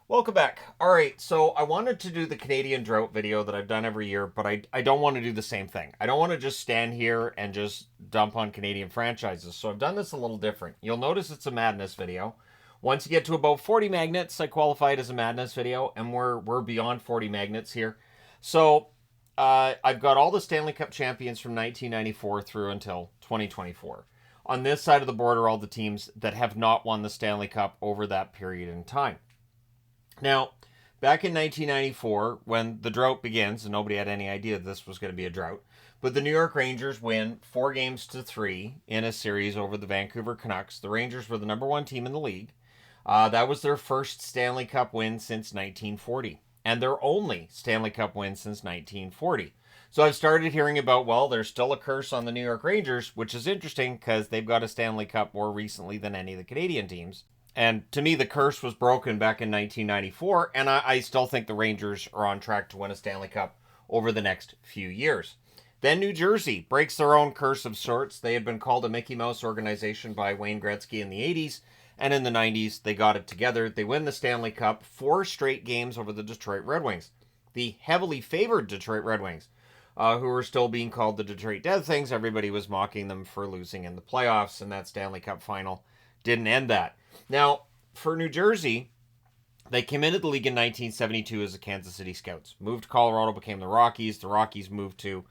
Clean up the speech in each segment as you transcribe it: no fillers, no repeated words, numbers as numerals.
Welcome back. All right, so I wanted to do the Canadian Drought video that I've done every year, but I don't want to do the same thing. I don't want to just stand here and just dump on Canadian franchises, so I've done this a little different. You'll notice it's a madness video. Once you get to about 40 magnets, I qualify it as a madness video, and we're beyond 40 magnets here. So I've got all the Stanley Cup champions from 1994 through until 2024. On this side of the border, all the teams that have not won the Stanley Cup over that period in time. Now, back in 1994, when the drought begins, and nobody had any idea this was going to be a drought, but the New York Rangers win 4-3 in a series over the Vancouver Canucks. The Rangers were the number one team in the league. That was their first Stanley Cup win since 1940, and their only Stanley Cup win since 1940. So I've started hearing about, well, there's still a curse on the New York Rangers, which is interesting because they've got a Stanley Cup more recently than any of the Canadian teams. And to me, the curse was broken back in 1994, and I still think the Rangers are on track to win a Stanley Cup over the next few years. Then New Jersey breaks their own curse of sorts. They had been called a Mickey Mouse organization by Wayne Gretzky in the 80s, and in the 90s, they got it together. They win the Stanley Cup 4 straight games over the Detroit Red Wings, the heavily favored Detroit Red Wings, who were still being called the Detroit Dead Things. Everybody was mocking them for losing in the playoffs, and that Stanley Cup final didn't end that. Now, for New Jersey, they came into the league in 1972 as the Kansas City Scouts. Moved to Colorado, became the Rockies. The Rockies moved to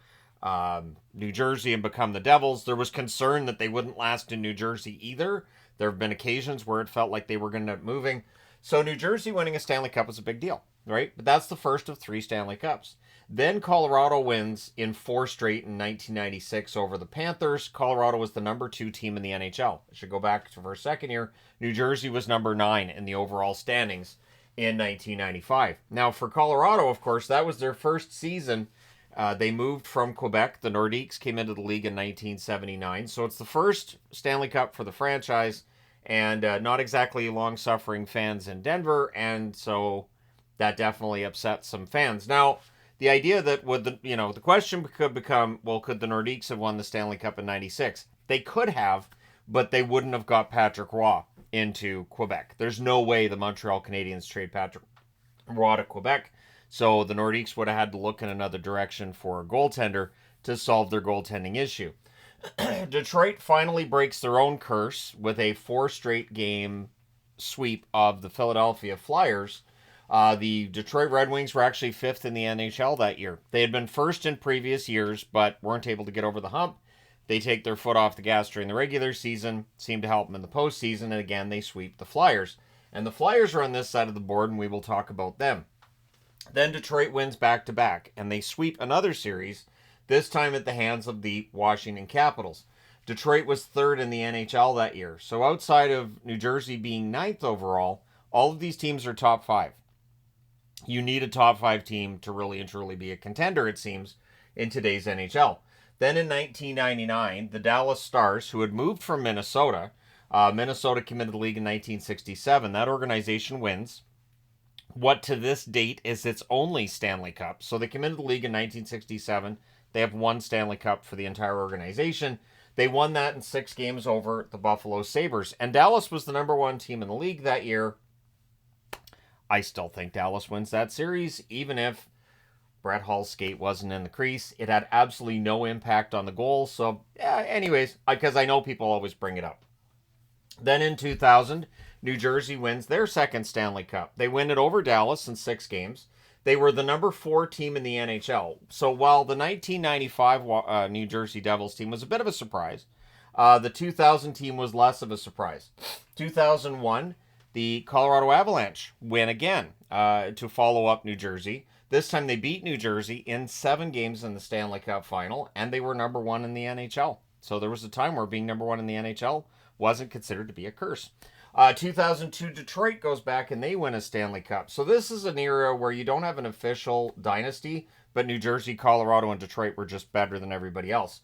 New Jersey and become the Devils. There was concern that they wouldn't last in New Jersey either. There have been occasions where it felt like they were going to end up moving. So New Jersey winning a Stanley Cup was a big deal, right? But that's the first of 3 Stanley Cups. Then Colorado wins in 4 straight in 1996 over the Panthers. Colorado was the number 2 team in the NHL. I should go back to for a second here. New Jersey was number 9 in the overall standings in 1995. Now, for Colorado, of course, that was their first season. They moved from Quebec. The Nordiques came into the league in 1979. So it's the first Stanley Cup for the franchise, and not exactly long-suffering fans in Denver, and so that definitely upset some fans. Now, the idea that the question could become, well, could the Nordiques have won the Stanley Cup in 96? They could have, but they wouldn't have got Patrick Roy into Quebec. There's no way the Montreal Canadiens trade Patrick Roy to Quebec, so the Nordiques would have had to look in another direction for a goaltender to solve their goaltending issue. Detroit finally breaks their own curse with a 4 straight game sweep of the Philadelphia Flyers. The Detroit Red Wings were actually 5th in the NHL that year. They had been 1st in previous years, but weren't able to get over the hump. They take their foot off the gas during the regular season, seem to help them in the postseason, and again, they sweep the Flyers. And the Flyers are on this side of the board, and we will talk about them. Then Detroit wins back-to-back, and they sweep another series, this time at the hands of the Washington Capitals. Detroit was 3rd in the NHL that year. So outside of New Jersey being 9th overall, all of these teams are top 5. You need a top 5 team to really and truly be a contender, it seems, in today's NHL. Then in 1999, the Dallas Stars, who had moved from Minnesota, Minnesota came into the league in 1967. That organization wins what to this date is its only Stanley Cup. So they came into the league in 1967. They have 1 Stanley Cup for the entire organization. They won that in 6 games over the Buffalo Sabres. And Dallas was the number 1 team in the league that year. I still think Dallas wins that series, even if Brett Hull's skate wasn't in the crease. It had absolutely no impact on the goal. So, yeah, anyways, because I know people always bring it up. Then in 2000, New Jersey wins their 2nd Stanley Cup. They win it over Dallas in 6 games. They were the number 4 team in the NHL. So while the 1995 New Jersey Devils team was a bit of a surprise, the 2000 team was less of a surprise. 2001, the Colorado Avalanche win again to follow up New Jersey. This time they beat New Jersey in 7 games in the Stanley Cup final, and they were number 1 in the NHL. So there was a time where being number 1 in the NHL wasn't considered to be a curse. 2002, Detroit goes back and they win a Stanley Cup. So this is an era where you don't have an official dynasty, but New Jersey, Colorado, and Detroit were just better than everybody else.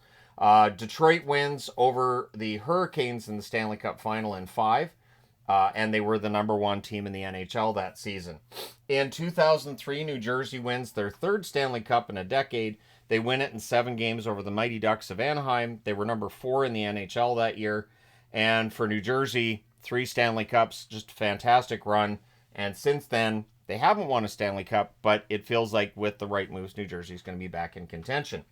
Detroit wins over the Hurricanes in the Stanley Cup final in 5. And they were the number 1 team in the NHL that season. In 2003, New Jersey wins their 3rd Stanley Cup in a decade. They win it in 7 games over the Mighty Ducks of Anaheim. They were number 4 in the NHL that year. And for New Jersey, 3 Stanley Cups, just a fantastic run. And since then, they haven't won a Stanley Cup, but it feels like with the right moves, New Jersey's going to be back in contention.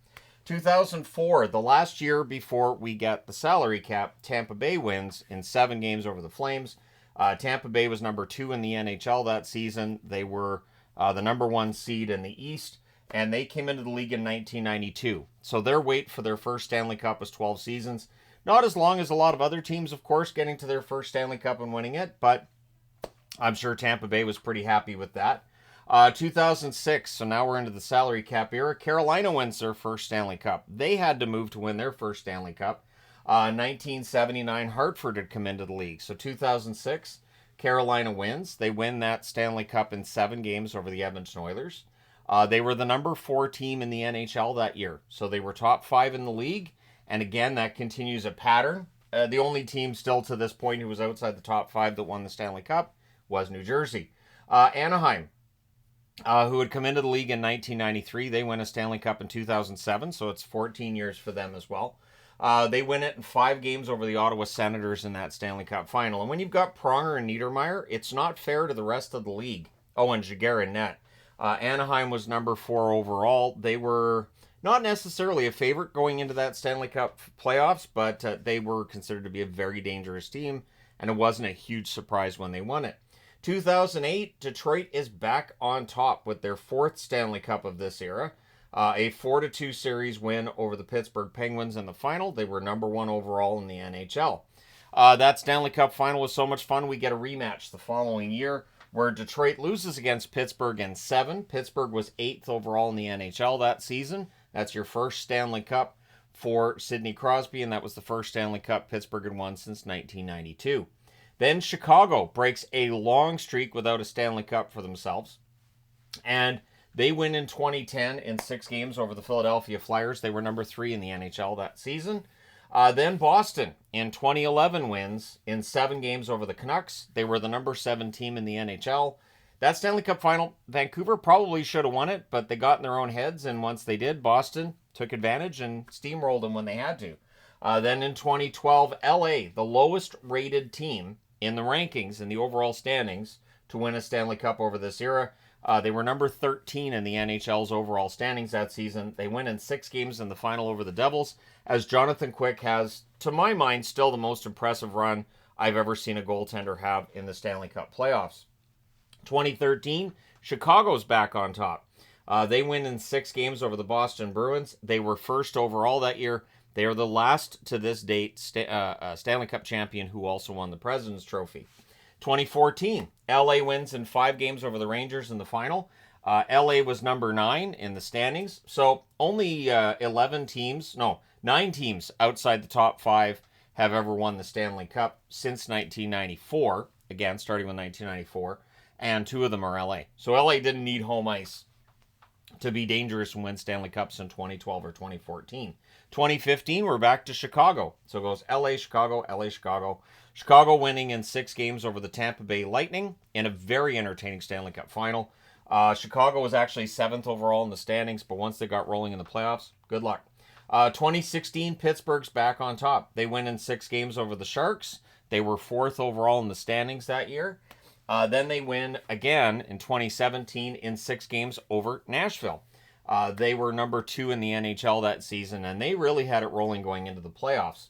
2004, the last year before we get the salary cap, Tampa Bay wins in 7 games over the Flames. Tampa Bay was number 2 in the NHL that season. They were the number 1 seed in the East, and they came into the league in 1992. So their wait for their first Stanley Cup was 12 seasons. Not as long as a lot of other teams, of course, getting to their first Stanley Cup and winning it, but I'm sure Tampa Bay was pretty happy with that. 2006, so now we're into the salary cap era. Carolina wins their first Stanley Cup. They had to move to win their first Stanley Cup. 1979, Hartford had come into the league. So 2006, Carolina wins. They win that Stanley Cup in 7 games over the Edmonton Oilers. They were the number 4 team in the NHL that year. So they were top 5 in the league. And again, that continues a pattern. The only team still to this point who was outside the top 5 that won the Stanley Cup was New Jersey. Anaheim, who had come into the league in 1993. They win a Stanley Cup in 2007, so it's 14 years for them as well. They win it in 5 games over the Ottawa Senators in that Stanley Cup final. And when you've got Pronger and Niedermayer, it's not fair to the rest of the league. Oh, and Jaguar in net. Anaheim was number 4 overall. They were not necessarily a favorite going into that Stanley Cup playoffs, but they were considered to be a very dangerous team, and it wasn't a huge surprise when they won it. 2008, Detroit is back on top with their 4th Stanley Cup of this era. A 4-2 series win over the Pittsburgh Penguins in the final. They were number 1 overall in the NHL. That Stanley Cup final was so much fun, we get a rematch the following year where Detroit loses against Pittsburgh in 7. Pittsburgh was 8th overall in the NHL that season. That's your first Stanley Cup for Sidney Crosby, and that was the first Stanley Cup Pittsburgh had won since 1992. Then Chicago breaks a long streak without a Stanley Cup for themselves. And they win in 2010 in 6 games over the Philadelphia Flyers. They were number 3 in the NHL that season. Then Boston in 2011 wins in 7 games over the Canucks. They were the number 7 team in the NHL. That Stanley Cup final, Vancouver probably should have won it, but they got in their own heads. And once they did, Boston took advantage and steamrolled them when they had to. Then in 2012, LA, the lowest rated team in the rankings, in the overall standings, to win a Stanley Cup over this era. They were number 13 in the NHL's overall standings that season. They win in 6 games in the final over the Devils, as Jonathan Quick has, to my mind, still the most impressive run I've ever seen a goaltender have in the Stanley Cup playoffs. 2013, Chicago's back on top. They win in 6 games over the Boston Bruins. They were first overall that year. They are the last to this date Stanley Cup champion who also won the President's Trophy. 2014, LA wins in 5 games over the Rangers in the final. LA was number 9 in the standings. So only 9 teams outside the top 5 have ever won the Stanley Cup since 1994. Again, starting with 1994. And 2 of them are LA. So LA didn't need home ice to be dangerous and win Stanley Cups in 2012 or 2014. 2015, we're back to Chicago. So it goes LA, Chicago, LA, Chicago. Chicago winning in 6 games over the Tampa Bay Lightning in a very entertaining Stanley Cup final. Chicago was actually 7th overall in the standings, but once they got rolling in the playoffs, good luck. 2016, Pittsburgh's back on top. They win in 6 games over the Sharks. They were 4th overall in the standings that year. Then they win again in 2017 in 6 games over Nashville. They were number 2 in the NHL that season, and they really had it rolling going into the playoffs.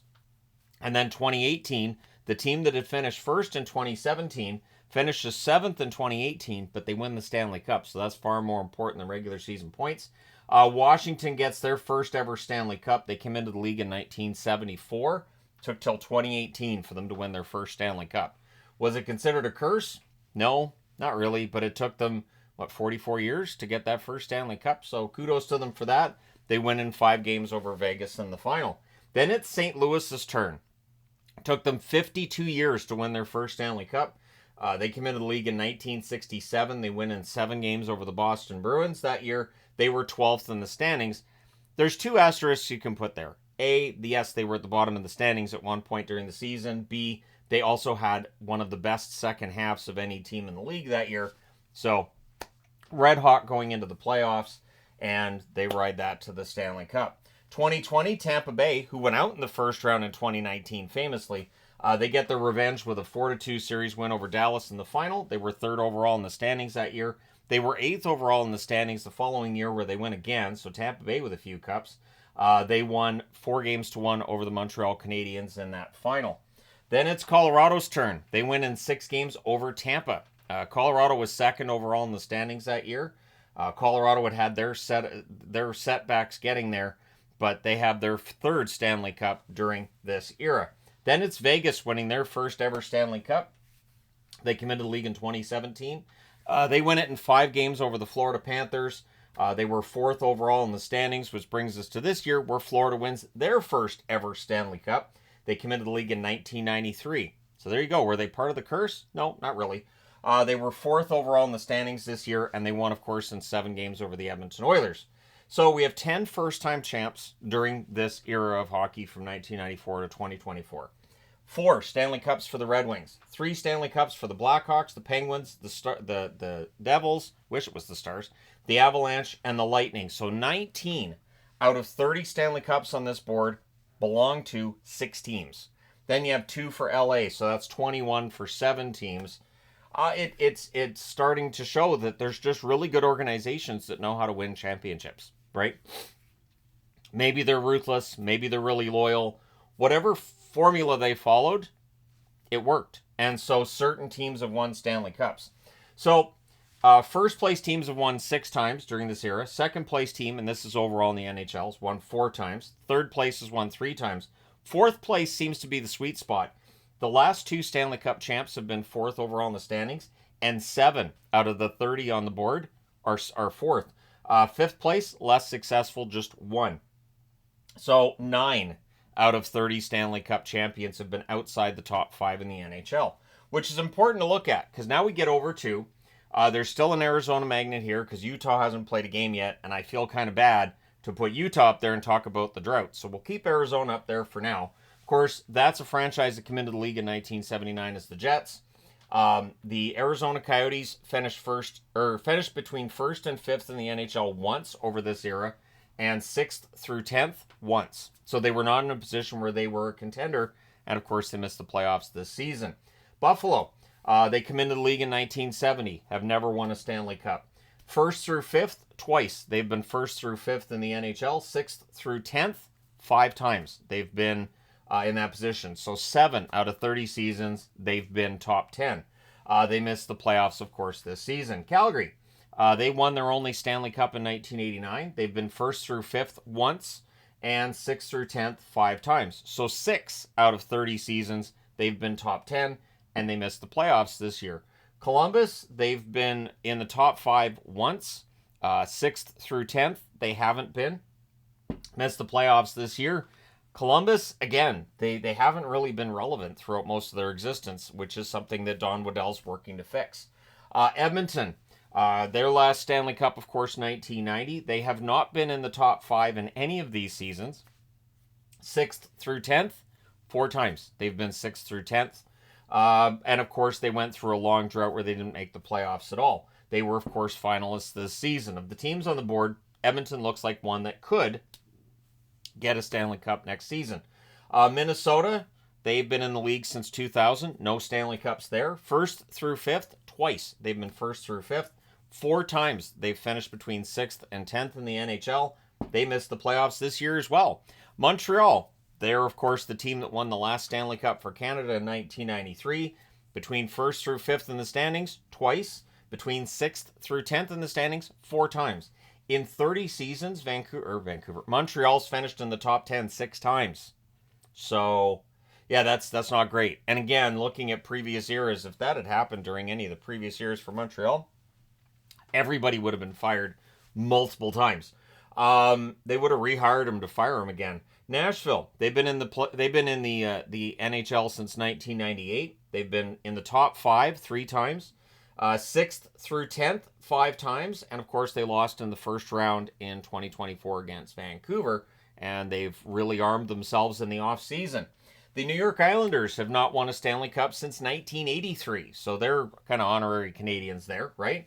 And then 2018, the team that had finished first in 2017 finishes 7th in 2018, but they win the Stanley Cup, so that's far more important than regular season points. Washington gets their first ever Stanley Cup. They came into the league in 1974. Took till 2018 for them to win their first Stanley Cup. Was it considered a curse? No, not really, but it took them, 44 years to get that first Stanley Cup, so kudos to them for that. They win in 5 games over Vegas in the final. Then it's St. Louis's turn. It took them 52 years to win their first Stanley Cup. They came into the league in 1967. They win in 7 games over the Boston Bruins that year. They were 12th in the standings. There's 2 asterisks you can put there. A, yes, they were at the bottom of the standings at one point during the season. B, they also had one of the best second halves of any team in the league that year. So, red hot going into the playoffs, and they ride that to the Stanley Cup. 2020, Tampa Bay, who went out in the first round in 2019 famously, They get their revenge with a 4-2 series win over Dallas in the final. They were 3rd overall in the standings that year. They were 8th overall in the standings the following year, where they win again. So Tampa Bay with a few cups. They won 4-1 over the Montreal Canadiens in that final. Then it's Colorado's turn. They win in 6 games over Tampa. Colorado was 2nd overall in the standings that year. Colorado had their setbacks getting there, but they have their 3rd Stanley Cup during this era. Then it's Vegas winning their first ever Stanley Cup. They came into the league in 2017. They win it in 5 games over the Florida Panthers. They were 4th overall in the standings, which brings us to this year where Florida wins their first ever Stanley Cup. They came into the league in 1993. So there you go. Were they part of the curse? No, not really. They were 4th overall in the standings this year, and they won, of course, in 7 games over the Edmonton Oilers. So we have 10 first-time champs during this era of hockey from 1994 to 2024. 4 Stanley Cups for the Red Wings. 3 Stanley Cups for the Blackhawks, the Penguins, the Devils, wish it was the Stars, the Avalanche, and the Lightning. So 19 out of 30 Stanley Cups on this board belong to 6 teams. Then you have 2 for LA, so that's 21 for 7 teams. It's starting to show that there's just really good organizations that know how to win championships, right? Maybe they're ruthless, maybe they're really loyal. Whatever formula they followed, it worked. And so certain teams have won Stanley Cups. So first place teams have won 6 times during this era. Second place team, and this is overall in the NHL, has won 4 times. Third place has won 3 times. Fourth place seems to be the sweet spot. The last 2 Stanley Cup champs have been 4th overall in the standings, and 7 out of the 30 on the board are 4th. 5th place, less successful, just 1. So 9 out of 30 Stanley Cup champions have been outside the top 5 in the NHL, which is important to look at, because now we get over to, there's still an Arizona magnet here, because Utah hasn't played a game yet, and I feel kind of bad to put Utah up there and talk about the drought. So we'll keep Arizona up there for now. Of course, that's a franchise that came into the league in 1979 as the Jets. The Arizona Coyotes finished between 1st and 5th in the NHL once over this era, and 6th through 10th once. So they were not in a position where they were a contender, and of course they missed the playoffs this season. Buffalo, they come into the league in 1970, have never won a Stanley Cup. 1st through 5th, twice. They've been 1st through 5th in the NHL. 6th through 10th, 5 times they've been in that position. So 7 out of 30 seasons, they've been top 10. They missed the playoffs, of course, this season. Calgary, they won their only Stanley Cup in 1989. They've been 1st through 5th once, and 6th through 10th 5 times. So 6 out of 30 seasons, they've been top 10, and they missed the playoffs this year. Columbus, they've been in the top 5 once. 6th through 10th, they haven't been. Missed the playoffs this year. Columbus, again, they haven't really been relevant throughout most of their existence, which is something that Don Waddell's working to fix. Edmonton, their last Stanley Cup, of course, 1990. They have not been in the top 5 in any of these seasons. 6th through 10th, 4 times. They've been 6th through 10th. And, of course, they went through a long drought where they didn't make the playoffs at all. They were, of course, finalists this season. Of the teams on the board, Edmonton looks like one that could get a Stanley Cup next season. Minnesota, they've been in the league since 2000. No Stanley Cups there. 1st through 5th, twice. They've been 1st through 5th. 4 times they've finished between 6th and 10th in the NHL. They missed the playoffs this year as well. Montreal, they're, of course, the team that won the last Stanley Cup for Canada in 1993. Between 1st through 5th in the standings, twice. Between 6th through 10th in the standings, 4 times. In 30 seasons, Montreal's finished in the top 10 6 times. So, yeah, that's not great. And again, looking at previous eras, if that had happened during any of the previous years for Montreal, everybody would have been fired multiple times. They would have rehired him to fire him again. Nashville, they've been in the NHL since 1998. They've been in the top 5 3 times. 6th through 10th 5 times, and of course they lost in the first round in 2024 against Vancouver, and they've really armed themselves in the offseason. The New York Islanders have not won a Stanley Cup since 1983, so they're kind of honorary Canadians there, right?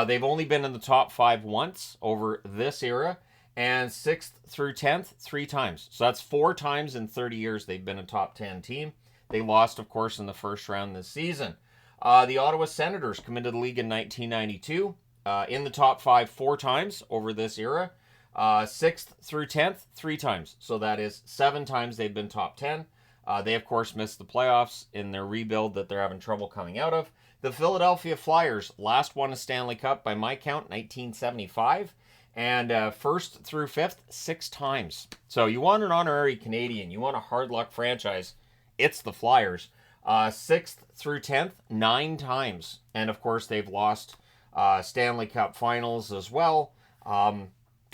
They've only been in the top 5 once over this era, and 6th through 10th 3 times. So that's 4 times in 30 years they've been a top 10 team. They lost, of course, in the first round this season. The Ottawa Senators come into the league in 1992. In the top 5 4 times over this era. 6th through 10th, 3 times. So that is 7 times they've been top 10. They, of course, missed the playoffs in their rebuild that they're having trouble coming out of. The Philadelphia Flyers last won a Stanley Cup, by my count, 1975. And first through 5th, 6 times. So you want an honorary Canadian. You want a hard luck franchise. It's the Flyers. 6th through 10th, 9 times. And, of course, they've lost Stanley Cup finals as well.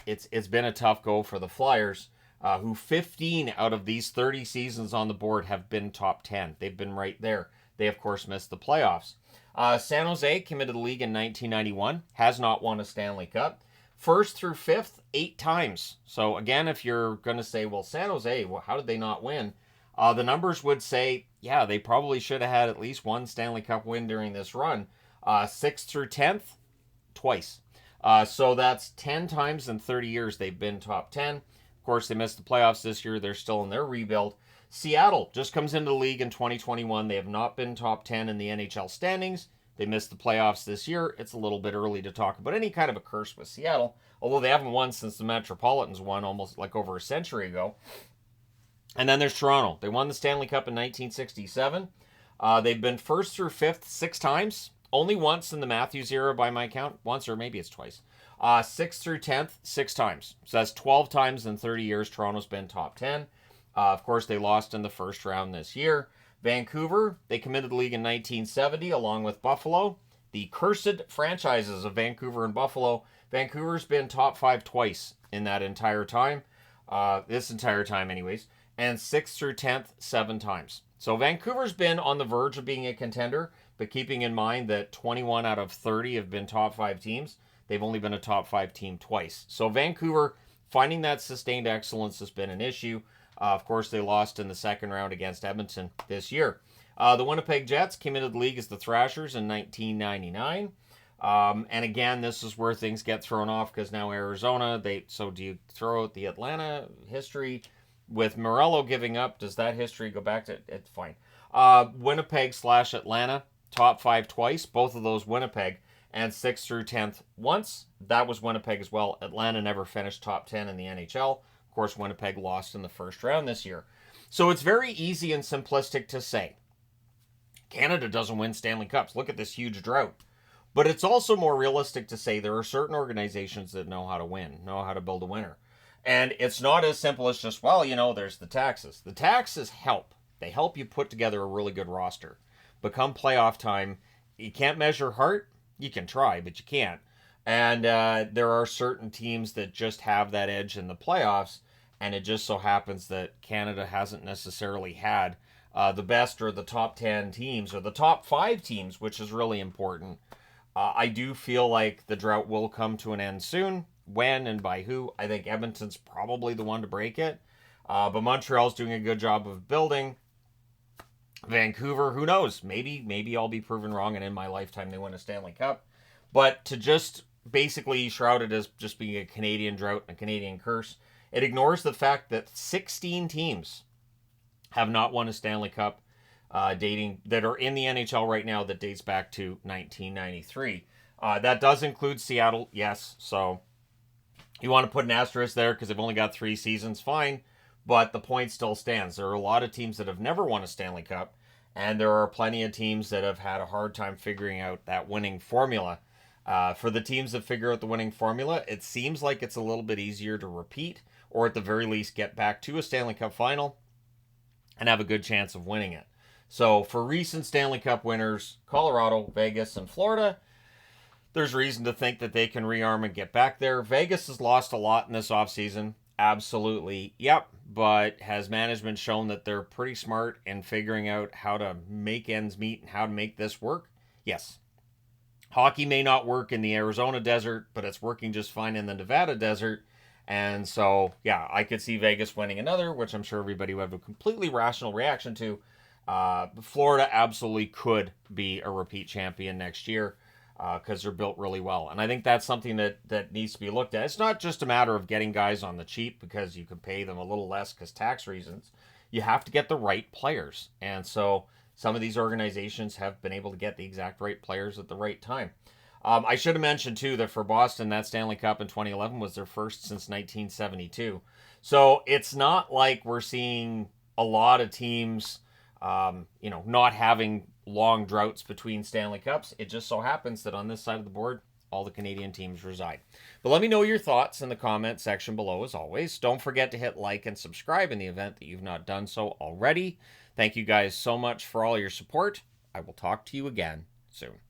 It's been a tough go for the Flyers, who 15 out of these 30 seasons on the board have been top 10. They've been right there. They, of course, missed the playoffs. San Jose came into the league in 1991, has not won a Stanley Cup. 1st through 5th, 8 times. So, again, if you're going to say, well, San Jose, well, how did they not win? The numbers would say, yeah, they probably should have had at least one Stanley Cup win during this run. 6th through 10th, twice. So that's 10 times in 30 years they've been top 10. Of course, they missed the playoffs this year. They're still in their rebuild. Seattle just comes into the league in 2021. They have not been top 10 in the NHL standings. They missed the playoffs this year. It's a little bit early to talk about any kind of a curse with Seattle, although they haven't won since the Metropolitans won almost like over a century ago. And then there's Toronto. They won the Stanley Cup in 1967. They've been 1st through 5th 6 times. Only once in the Matthews era, by my count. Once, or maybe it's twice. 6th through 10th, 6 times. So that's 12 times in 30 years Toronto's been top 10. Of course, they lost in the first round this year. Vancouver, they came into the league in 1970 along with Buffalo. The cursed franchises of Vancouver and Buffalo. Vancouver's been top 5 twice in that entire time. This entire time, anyways. And 6th through 10th, 7 times. So Vancouver's been on the verge of being a contender, but keeping in mind that 21 out of 30 have been top 5 teams, they've only been a top 5 team twice. So Vancouver, finding that sustained excellence has been an issue. Of course, they lost in the second round against Edmonton this year. The Winnipeg Jets came into the league as the Thrashers in 1999. And again, this is where things get thrown off because now Arizona, so do you throw out the Atlanta history? With Morello giving up, does that history go back to... It's fine. Winnipeg/Atlanta, top 5 twice. Both of those Winnipeg. And 6th through 10th once. That was Winnipeg as well. Atlanta never finished top 10 in the NHL. Of course, Winnipeg lost in the first round this year. So it's very easy and simplistic to say, Canada doesn't win Stanley Cups. Look at this huge drought. But it's also more realistic to say there are certain organizations that know how to win, know how to build a winner. And it's not as simple as just, well, there's the taxes. The taxes help. They help you put together a really good roster. Become playoff time, you can't measure heart. You can try, but you can't. And there are certain teams that just have that edge in the playoffs. And it just so happens that Canada hasn't necessarily had the best or the top 10 teams or the top 5 teams, which is really important. I do feel like the drought will come to an end soon. When and by who? I think Edmonton's probably the one to break it. But Montreal's doing a good job of building. Vancouver, who knows? Maybe I'll be proven wrong and in my lifetime they win a Stanley Cup. But to just basically shroud it as just being a Canadian drought and a Canadian curse, it ignores the fact that 16 teams have not won a Stanley Cup that are in the NHL right now that dates back to 1993. That does include Seattle, yes. So you want to put an asterisk there because they've only got 3 seasons, fine. But the point still stands. There are a lot of teams that have never won a Stanley Cup, and there are plenty of teams that have had a hard time figuring out that winning formula. For the teams that figure out the winning formula, it seems like it's a little bit easier to repeat, or at the very least get back to a Stanley Cup final and have a good chance of winning it. So for recent Stanley Cup winners, Colorado, Vegas, and Florida, there's reason to think that they can rearm and get back there. Vegas has lost a lot in this offseason. Absolutely, yep. But has management shown that they're pretty smart in figuring out how to make ends meet and how to make this work? Yes. Hockey may not work in the Arizona desert, but it's working just fine in the Nevada desert. And so, yeah, I could see Vegas winning another, which I'm sure everybody would have a completely rational reaction to. Florida absolutely could be a repeat champion next year because they're built really well. And I think that's something that needs to be looked at. It's not just a matter of getting guys on the cheap because you can pay them a little less because tax reasons. you have to get the right players. And so some of these organizations have been able to get the exact right players at the right time. I should have mentioned, too, that for Boston, that Stanley Cup in 2011 was their first since 1972. So it's not like we're seeing a lot of teams, not having long droughts between Stanley Cups. It just so happens that on this side of the board, all the Canadian teams reside. But let me know your thoughts in the comment section below, as always. Don't forget to hit like and subscribe in the event that you've not done so already. Thank you guys so much for all your support. I will talk to you again soon.